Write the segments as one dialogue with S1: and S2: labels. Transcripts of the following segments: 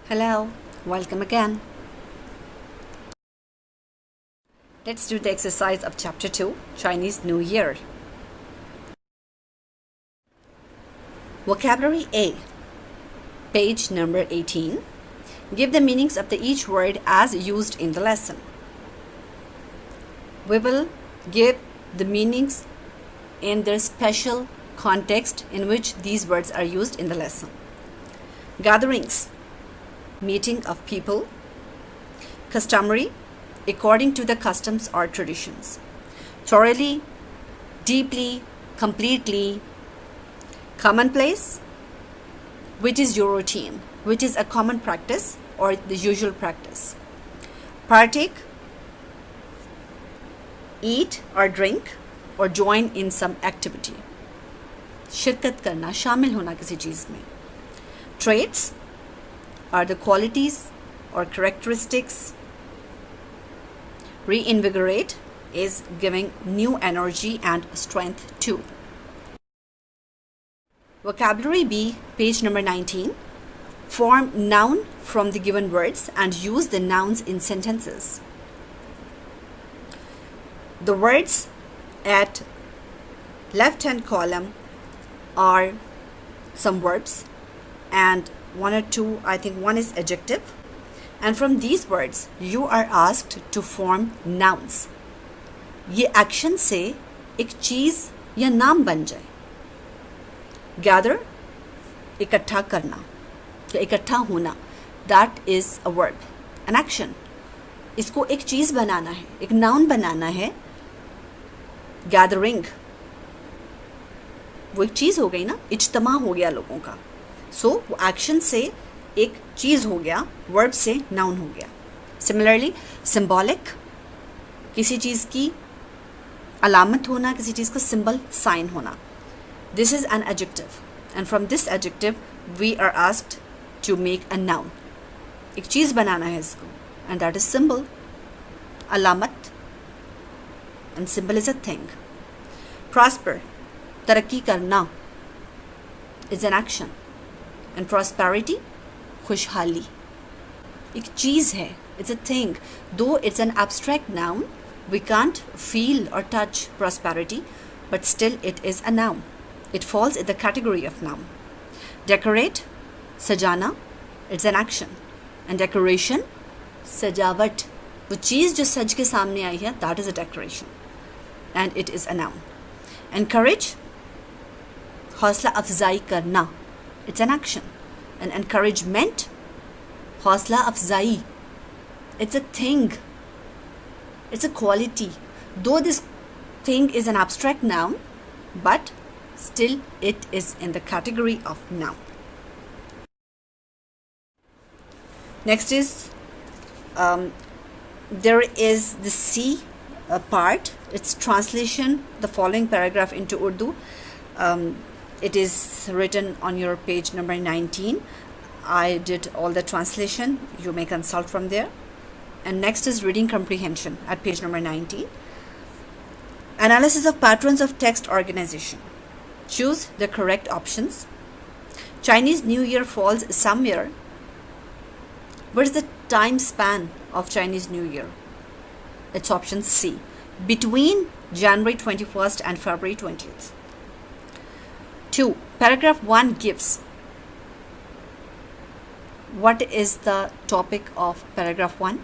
S1: Hello, welcome again. Let's do the exercise of Chapter 2, Chinese New Year. Vocabulary A, page number 18. Give the meanings of each word as used in the lesson. We will give the meanings in their special context in which these words are used in the lesson. Gatherings, meeting of people. Customary, according to the customs or traditions. Thoroughly, deeply, completely. Commonplace, which is your routine, which is a common practice or the usual practice. Partake, eat or drink or join in some activity. शिरकत करना, शामिल होना किसी चीज़ में. Traits are the qualities or characteristics. Reinvigorate is giving new energy and strength to. Vocabulary B, page number 19. Form noun from the given words and use the nouns in sentences. The words at left-hand column are some verbs and one or two, I think one is adjective. And from these words, you are asked to form nouns. ये action से एक चीज़ या नाम बन जाए. Gather, इकट्ठा करना या इकट्ठा होना, that is a verb, an action. इसको एक चीज़ बनाना है, एक noun बनाना है. Gathering, वो एक चीज़ हो गई ना, इज्तमा हो गया लोगों का. सो वो एक्शन से एक चीज़ हो गया, वर्ब से नाउन हो गया. सिमिलरली सिंबॉलिक, किसी चीज़ की अलामत होना, किसी चीज़ का सिंबल, साइन होना. This is an adjective and from this adjective we are asked to make a noun. एक चीज़ बनाना है इसको एंड दैट इज सिंबल, अलामत, and symbol is a thing. Prosper, तरक्की करना, is an action. And prosperity, खुशहाली, एक चीज़ है, it's a thing. Though it's an abstract noun, we can't feel or touch prosperity, but still it is a noun. It falls in the category of noun. Decorate, सजाना, it's an action. And decoration, सजावट, वो चीज़ जो सज के सामने आई है, that is a decoration and it is a noun. Encourage, हौसला अफजाई करना, it's an action. And encouragement, हौसला अफजाई, it's a thing, it's a quality. Though this thing is an abstract noun, but still it is in the category of noun. Next is there is the C part. It's translation, the following paragraph into Urdu. It is written on your page number 19. I did all the translation. You may consult from there. And next is reading comprehension at page number 19. Analysis of patterns of text organization. Choose the correct options. Chinese New Year falls somewhere. What is the time span of Chinese New Year? It's option C. Between January 21st and February 20th. 2. Paragraph 1 gives. What is the topic of paragraph 1?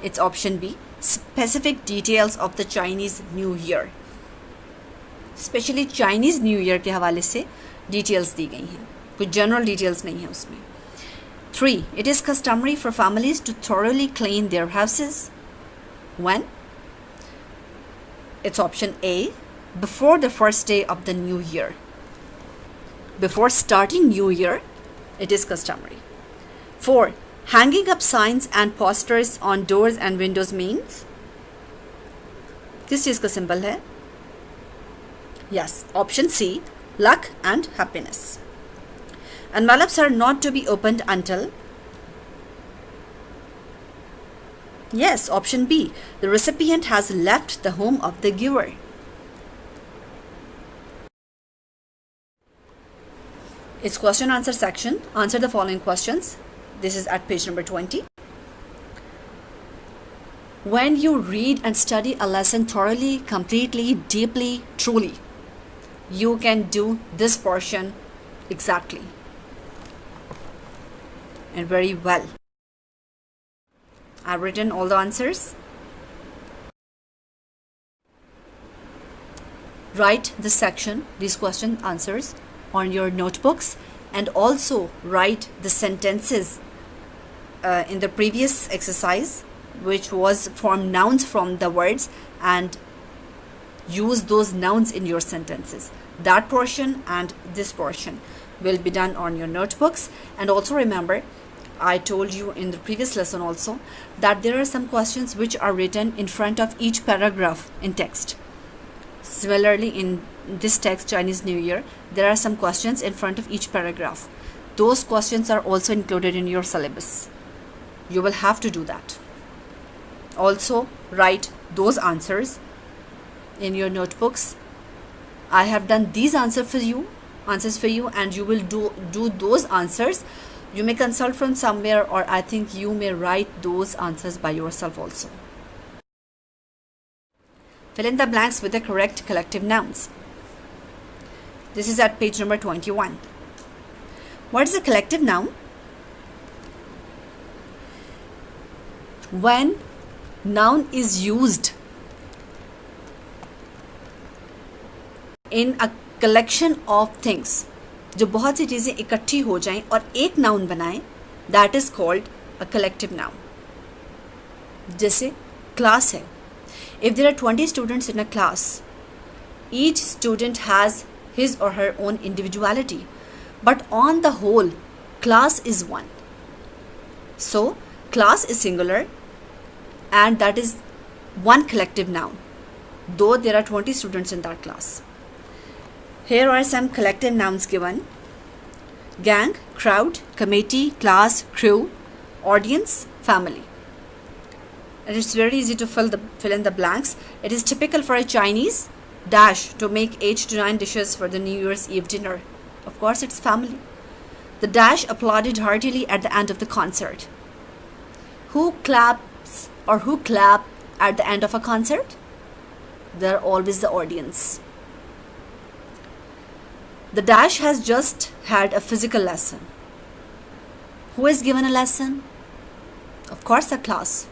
S1: It's option B. Specific details of the Chinese New Year. Especially Chinese New Year के हवाले से details दी गई हैं. कुछ general details नहीं है उसमें. 3. It is customary for families to thoroughly clean their houses. When? It's option A. Before the first day of the new year. Before starting new year, it is customary. 4. Hanging up signs and posters on doors and windows means? किस चीज़ का symbol है? Yes, option C, luck and happiness. Envelopes are not to be opened until? Yes, option B, the recipient has left the home of the giver. It's question answer section. Answer the following questions. This is at page number 20. When you read and study a lesson thoroughly, completely, deeply, truly, you can do this portion exactly and very well. I've written all the answers. Write this section, these question answers, on your notebooks, and also write the sentences in the previous exercise, which was form nouns from the words, and use those nouns in your sentences. That portion and this portion will be done on your notebooks. And also remember, I told you in the previous lesson also that there are some questions which are written in front of each paragraph in text. Similarly, in this text, Chinese New Year, there are some questions in front of each paragraph. Those questions are also included in your syllabus. You will have to do that. Also, write those answers in your notebooks. I have done these answers for you, and you will do those answers. You may consult from somewhere, or I think you may write those answers by yourself also. Fill in the blanks with the correct collective nouns. This is at page number 21. What is a collective noun? When noun is used in a collection of things, जो बहुत सी चीज़ें इकट्ठी हो जाएं और एक noun बनाएं, that is called a collective noun. जैसे क्लास है. If there are 20 students in a class, each student has his or her own individuality, but on the whole, class is one. So, class is singular, and that is one collective noun, though there are 20 students in that class. Here are some collective nouns given: gang, crowd, committee, class, crew, audience, family. And it's very easy to fill in the blanks. It is typical for a Chinese dash to make 8 to 9 dishes for the New Year's Eve dinner. Of course, it's family. The dash applauded heartily at the end of the concert. Who claps or who clap at the end of a concert? They're always the audience. The dash has just had a physical lesson. Who is given a lesson? Of course, the class.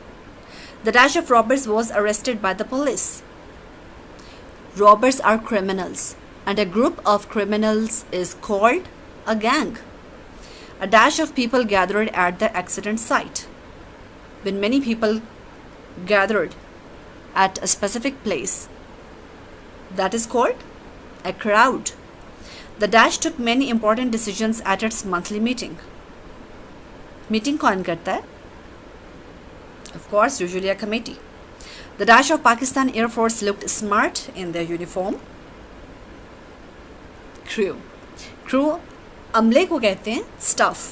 S1: The dash of robbers was arrested by the police. Robbers are criminals, and a group of criminals is called a gang. A dash of people gathered at the accident site. When many people gathered at a specific place, that is called a crowd. The dash took many important decisions at its monthly meeting. Meeting कौन करता है? Of course, usually a committee. The dash of Pakistan Air Force looked smart in their uniform. Crew. Crew अमले को कहते हैं staff.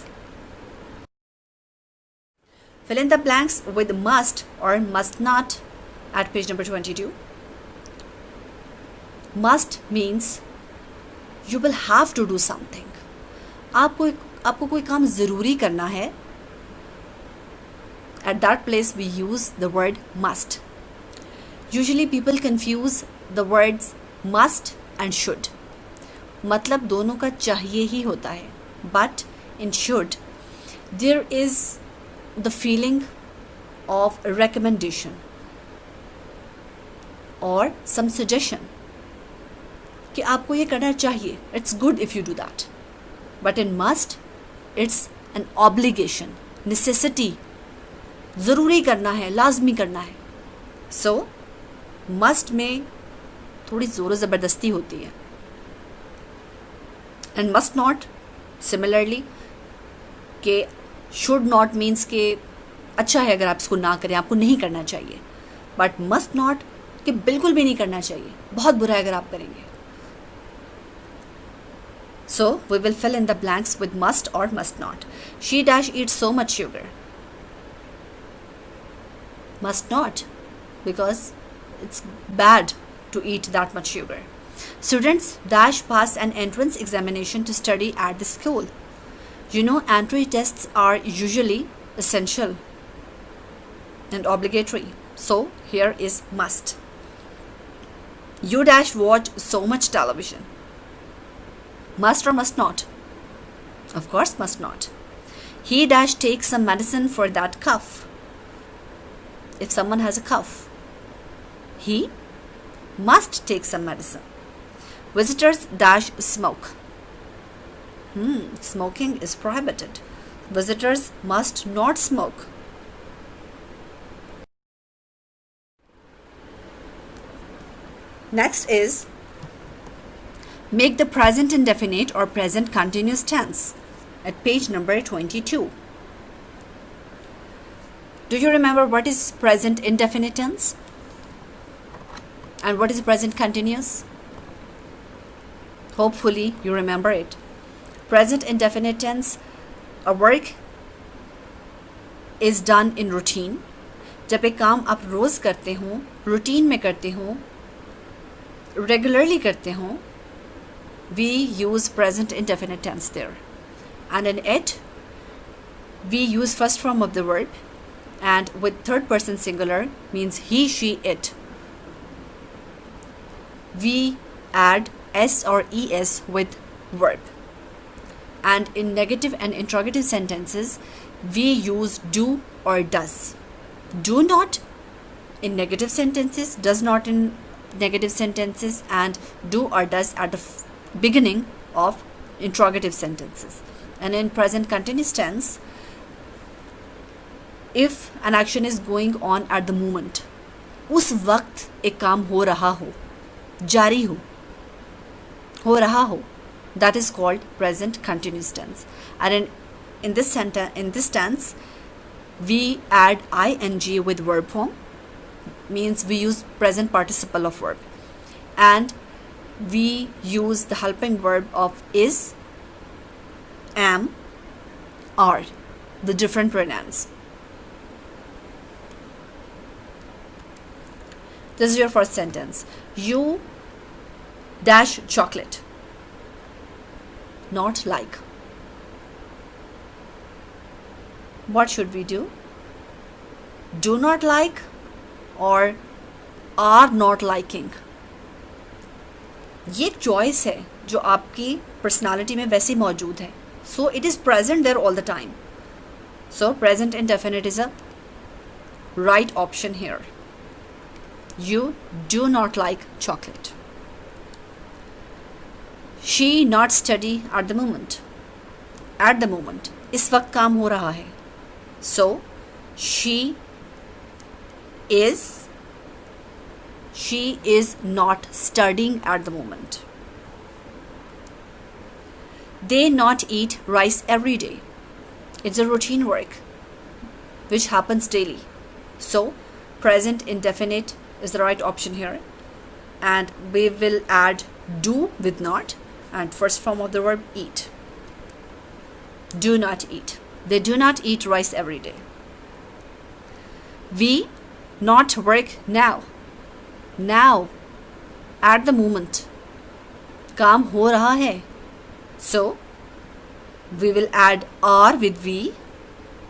S1: Fill in the blanks with must or must not at page number 22. Must means you will have to do something. आपको कोई काम ज़रूरी करना है. At that place we use the word must. Usually people confuse the words must and should. मतलब दोनों का चाहिए ही होता है. But in should there is the feeling of a recommendation or some suggestion कि आपको ये करना चाहिए. It's good if you do that. But in must it's an obligation, necessity. ज़रूरी करना है, लाजमी करना है. So must में थोड़ी ज़ोर ज़बरदस्ती होती है. And must not similarly के should not means के अच्छा है अगर आप इसको ना करें, आपको नहीं करना चाहिए. But must not कि बिल्कुल भी नहीं करना चाहिए, बहुत बुरा है अगर आप करेंगे. So we will fill in the blanks with must or must not. She dash eats so much sugar. Must not, because it's bad to eat that much sugar. Students dash pass an entrance examination to study at the school. You know, entry tests are usually essential and obligatory. So here is must. You dash watch so much television. Must or must not? Of course, must not. He dash take some medicine for that cough. If someone has a cough, he must take some medicine. Visitors dash smoke. Smoking is prohibited. Visitors must not smoke. Next is make the present indefinite or present continuous tense at page number 22. Do you remember what is present indefinite tense? And what is present continuous? Hopefully you remember it. Present indefinite tense, a work is done in routine. जब एक काम आप रोज करते हो, routine में करते हो, regularly करते हो, we use present indefinite tense there. And in it, we use first form of the verb, and with third person singular means he, she, it. We add s or es with verb. And in negative and interrogative sentences, we use do or does. Do not in negative sentences, does not in negative sentences, and do or does at the beginning of interrogative sentences. And in present continuous tense, if an action is going on at the moment, उस वक्त एक काम हो रहा हो, जारी हो रहा हो, that is called present continuous tense. And in this tense, we add ing with verb form, means we use present participle of verb, and we use the helping verb of is, am, are, the different pronouns. This is your first sentence. You dash chocolate. Not like. What should we do? Do not like or are not liking. ये एक choice है जो आपकी personality में वैसे मौजूद है. So it is present there all the time. So present indefinite is a right option here. You do not like chocolate. She not study at the moment. At the moment. इस वक्त काम हो रहा है. So she is not studying at the moment. They not eat rice every day. It's a routine work which happens daily. So present indefinite is the right option here, and we will add do with not and first form of the verb eat. Do not eat. They do not eat rice every day. We not work now. Now, at the moment, काम हो रहा है. So we will add are with we,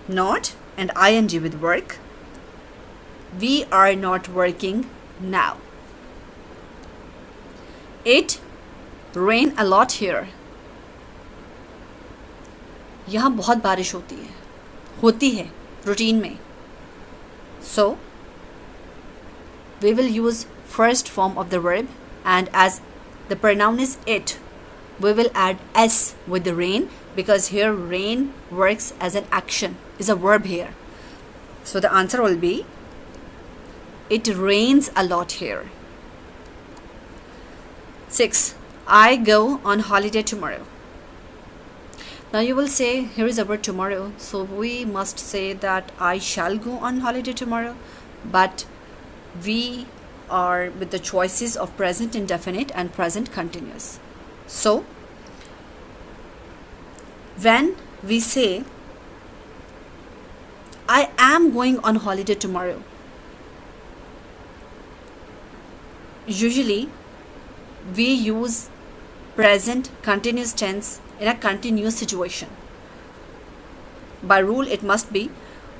S1: not, and ing with work. We are not working now. It rain a lot here. यहाँ बहुत बारिश होती है routine में. So we will use first form of the verb, and as the pronoun is it, we will add s with the rain, because here rain works as an action, is a verb here. So the answer will be it rains a lot here. 6. I go on holiday tomorrow. Now you will say here is a word tomorrow, so we must say that I shall go on holiday tomorrow, but we are with the choices of present indefinite and present continuous. So when we say I am going on holiday tomorrow, usually we use present continuous tense in a continuous situation. By rule, it must be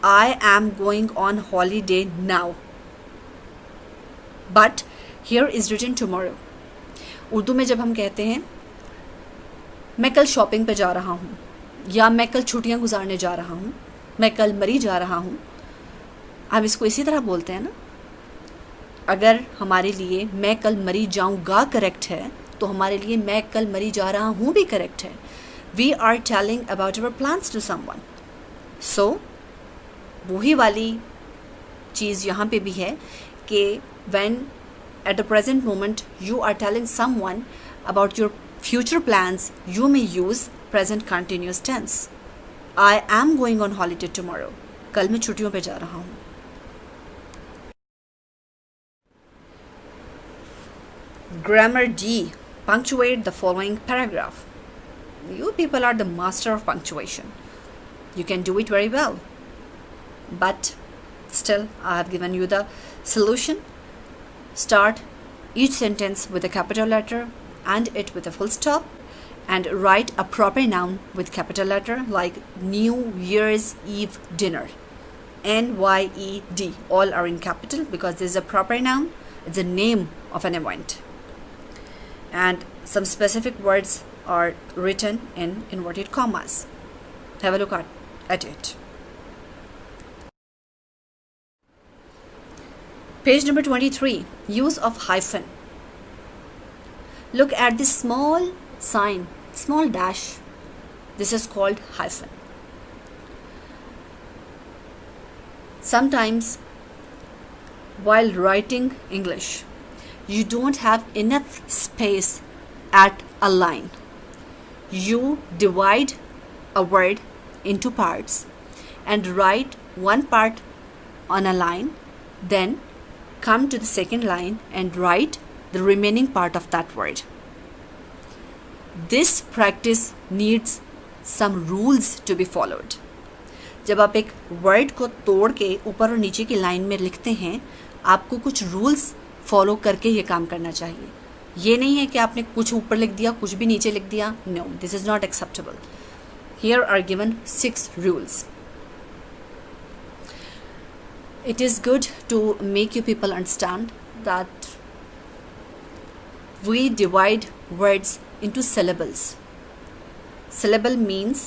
S1: I am going on holiday now. But here is written tomorrow. Urdu में जब हम कहते हैं मैं कल shopping पे जा रहा हूँ, या मैं कल छुट्टियाँ गुजारने जा रहा हूँ, मैं कल मरी जा रहा हूँ, हम इसको इसी तरह बोलते हैं ना. अगर हमारे लिए मैं कल मरी जाऊँगा करेक्ट है, तो हमारे लिए मैं कल मरी जा रहा हूँ भी करेक्ट है. We are telling about our plans to someone. So वही वाली चीज़ यहाँ पे भी है कि when at the present moment you are telling someone about your future plans, you may use present continuous tense. I am going on holiday tomorrow. कल मैं छुट्टियों पे जा रहा हूँ. Grammar D. Punctuate the following paragraph. You people are the master of punctuation. You can do it very well. But still, I have given you the solution. Start each sentence with a capital letter, end it with a full stop, and write a proper noun with capital letter like New Year's Eve dinner. NYED. All are in capital because this is a proper noun. It's a name of an event. And some specific words are written in inverted commas. Have a look at it. Page number 23. Use of hyphen. Look at this small sign, small dash. This is called hyphen. Sometimes while writing English, you don't have enough space at a line. You divide a word into parts and write one part on a line, then come to the second line and write the remaining part of that word. This practice needs some rules to be followed. जब आप एक word को तोड़ के ऊपर और नीचे की लाइन में लिखते हैं, आपको कुछ रूल्स फॉलो करके ये काम करना चाहिए. ये नहीं है कि आपने कुछ ऊपर लिख दिया, कुछ भी नीचे लिख दिया. No, this is not acceptable. Here are given 6 rules. It is good to make you people understand that we divide words into syllables. Syllable means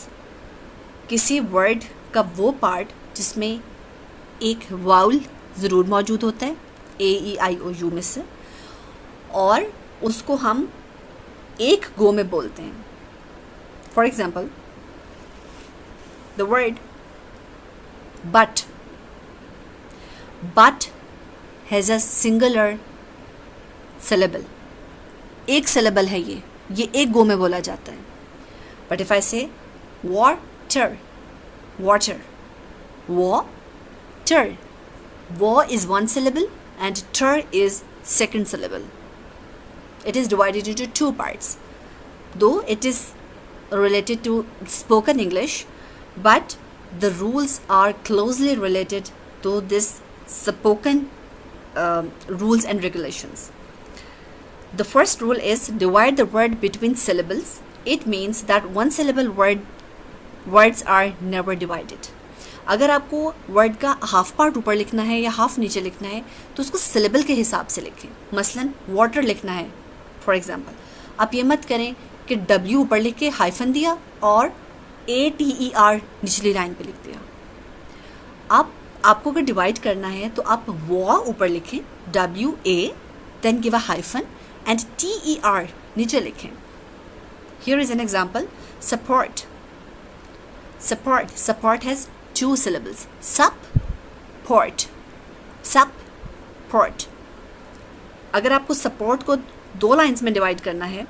S1: किसी word का वो part जिसमें एक vowel ज़रूर मौजूद होता है, A-E-I-O-U में से, और उसको हम एक गो में बोलते हैं. For example, the word but. But has a singular syllable. एक syllable है ये एक गो में बोला जाता है. But if I say water, water, water, wa is one syllable and ter is second syllable. It is divided into 2 parts. Though it is related to spoken English, but the rules are closely related to this spoken rules and regulations. The first rule is divide the word between syllables. It means that one syllable words are never divided. अगर आपको word का half part ऊपर लिखना है या half नीचे लिखना है, तो उसको सिलेबल के हिसाब से लिखें. मसलन वाटर लिखना है, फॉर एग्जांपल, आप ये मत करें कि W ऊपर लिख के हाइफन दिया और ATER निचली लाइन पे लिख दिया. आपको अगर डिवाइड करना है तो आप वो ऊपर लिखें, WA, then give a hyphen and TER नीचे लिखें. Here is an example. Support. Support has 2 syllables. Support. अगर आपको support को 2 लाइन्स में डिवाइड करना है,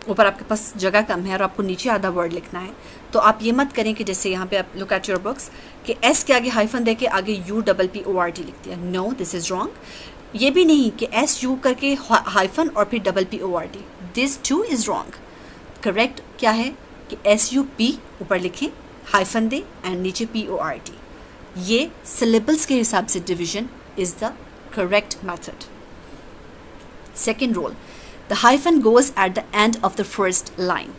S1: ऊपर आपके पास जगह कम है और आपको नीचे आधा वर्ड लिखना है, तो आप ये मत करें कि जैसे यहाँ पे आप लुक एट योर बुक्स कि S के आगे हाइफन दे के आगे UPPORT लिख दिया. No, this is wrong. ये भी नहीं कि SU करके हाइफन और फिर PPORT. This two is wrong. Correct क्या है कि SUP ऊपर लिखें, हाइफन दे एंड नीचे PORT. ये सिलेबल्स के हिसाब से division is the correct method. Second rule, the hyphen goes at the end of the first line.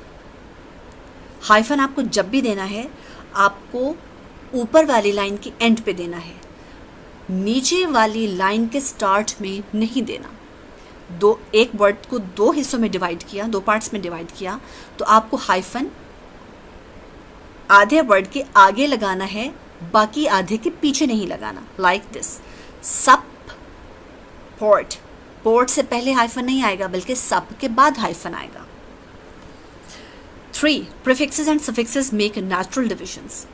S1: Hyphen आपको जब भी देना है आपको ऊपर वाली लाइन की एंड पे देना है, नीचे वाली लाइन के स्टार्ट में नहीं देना. एक वर्ड को दो हिस्सों में डिवाइड किया, दो पार्ट्स में डिवाइड किया, तो आपको हाइफन आधे वर्ड के आगे लगाना है, बाकी आधे के पीछे नहीं लगाना. लाइक दिस, सप पोर्ट. पोर्ट से पहले हाइफन नहीं आएगा बल्कि सप के बाद हाइफन आएगा. 3. Prefixes and suffixes make natural divisions.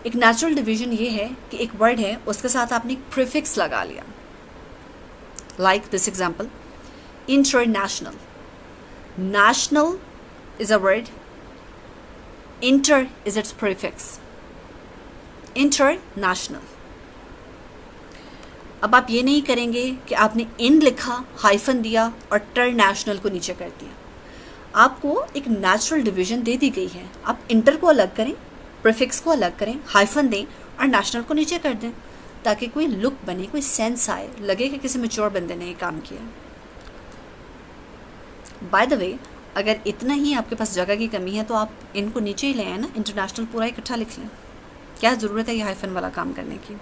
S1: एक नेचुरल डिवीजन ये है कि एक वर्ड है उसके साथ आपने एक प्रीफिक्स लगा लिया. Like this example, international. National is a word, inter is it's prefix. International. अब आप ये नहीं करेंगे कि आपने इन लिखा, हाइफन दिया और टरनेशनल को नीचे कर दिया. आपको एक नेचुरल डिवीजन दे दी गई है, आप इंटर को अलग करें, प्रीफिक्स को अलग करें, हाइफन दें और नेशनल को नीचे कर दें, ताकि कोई लुक बने, कोई सेंस आए, लगे कि किसी मैच्योर बंदे ने ये काम किया. बाय द वे, अगर इतना ही आपके पास जगह की कमी है तो आप इनको नीचे ही ले आए ना, इंटरनेशनल पूरा इकट्ठा लिख लें. क्या ज़रूरत है ये हाइफन वाला काम करने की.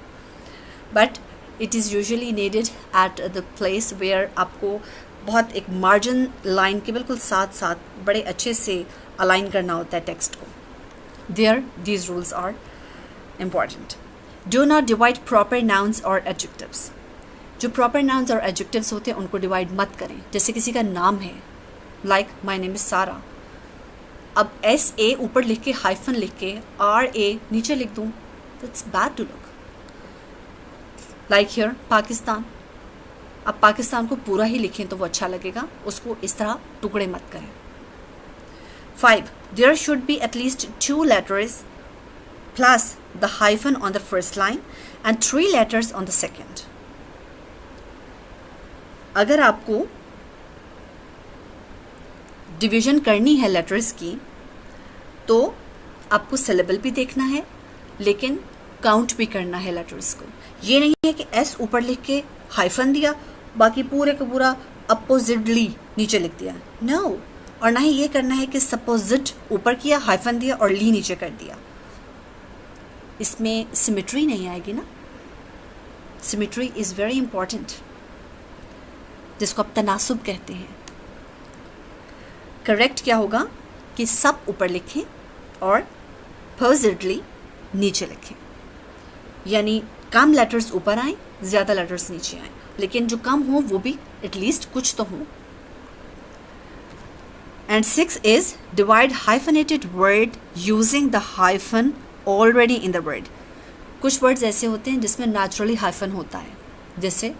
S1: But it is usually needed at the place where आपको बहुत एक मार्जिन लाइन के बिल्कुल साथ साथ बड़े अच्छे से अलाइन करना होता है टेक्स्ट को. There, these rules are important. Do not divide proper nouns or adjectives. जो proper nouns और adjectives होते हैं उनको divide मत करें. जैसे किसी का नाम है, like my name is Sara. अब SA ऊपर लिख के हाइफन लिख के RA नीचे लिख दूँ, that's bad to look. Like here, Pakistan. अब पाकिस्तान को पूरा ही लिखें तो वो अच्छा लगेगा, उसको इस तरह टुकड़े मत करें. 5. There should be at least 2 letters plus the hyphen on the first line and 3 letters on the second. अगर आपको डिवीजन करनी है लेटर्स की तो आपको सिलेबल भी देखना है, लेकिन काउंट भी करना है लेटर्स को. ये नहीं है कि एस ऊपर लिख के हाइफन दिया, बाकी पूरे का पूरा अपोजिटली नीचे लिख दिया. नो. और ना ही ये करना है कि सपोजिट ऊपर किया, हाइफन दिया और ली नीचे कर दिया. इसमें सिमेट्री नहीं आएगी ना. सिमेट्री इज़ वेरी इंपॉर्टेंट, जिसको आप तनासुब कहते हैं. करेक्ट क्या होगा कि सब ऊपर लिखें और पोजिटली नीचे लिखें, यानी कम लेटर्स ऊपर आएँ, ज़्यादा लेटर्स नीचे आएँ, लेकिन जो कम हो वो भी एटलीस्ट कुछ तो हों. And 6 is divide hyphenated word using the hyphen already in the word. कुछ वर्ड्स ऐसे होते हैं जिसमें नेचुरली हाइफन होता है. जैसे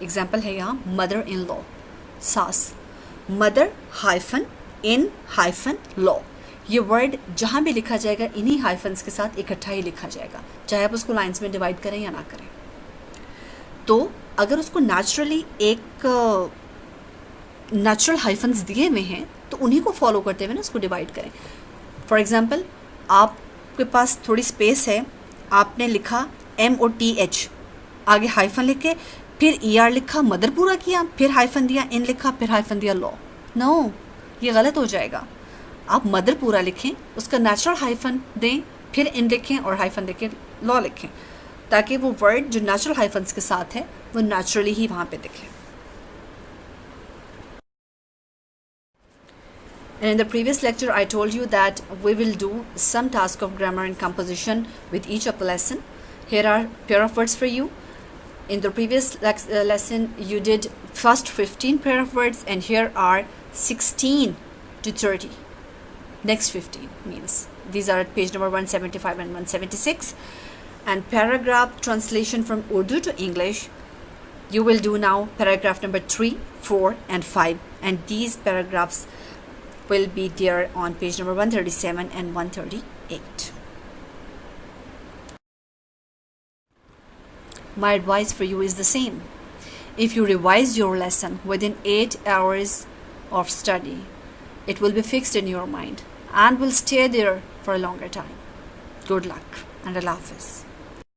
S1: एग्जाम्पल है यहाँ मदर इन लॉ, सास. Mother hyphen in hyphen law. ये वर्ड जहाँ भी लिखा जाएगा इन्हीं हाइफन्स के साथ इकट्ठा ही लिखा जाएगा, चाहे आप उसको लाइन्स में डिवाइड करें या ना करें. तो अगर उसको नेचुरली एक नेचुरल हाइफन्स दिए हुए हैं तो उन्हीं को फॉलो करते हुए ना उसको डिवाइड करें. फॉर एग्जांपल, आपके पास थोड़ी स्पेस है, आपने लिखा MOTH, आगे हाइफन लिख के फिर ER लिखा, मदर पूरा किया, फिर हाइफन दिया, इन लिखा, फिर हाइफन दिया लॉ. नो, ये गलत हो जाएगा. आप मदर पूरा लिखें, उसका नेचुरल हाइफन दें, फिर इन लिखें और हाइफन देके लॉ लिखें, ताकि वो वर्ड जो नेचुरल हाइफन्स के साथ है वो नेचुरली ही वहाँ पे दिखे. And in the previous lecture, I told you that we will do some task of grammar and composition with each of the lesson. Here are pair of words for you. In the previous lesson, you did first 15 pair of words, and here are 16 to 30. Next 15 means these are at page number 175 and 176. And paragraph translation from Urdu to English, you will do now paragraph number 3, 4, and 5. And these paragraphs will be there on page number 137 and 138. My advice for you is the same. If you revise your lesson within 8 hours of study, it will be fixed in your mind and will stay there for a longer time. Good luck and Allah Hafiz.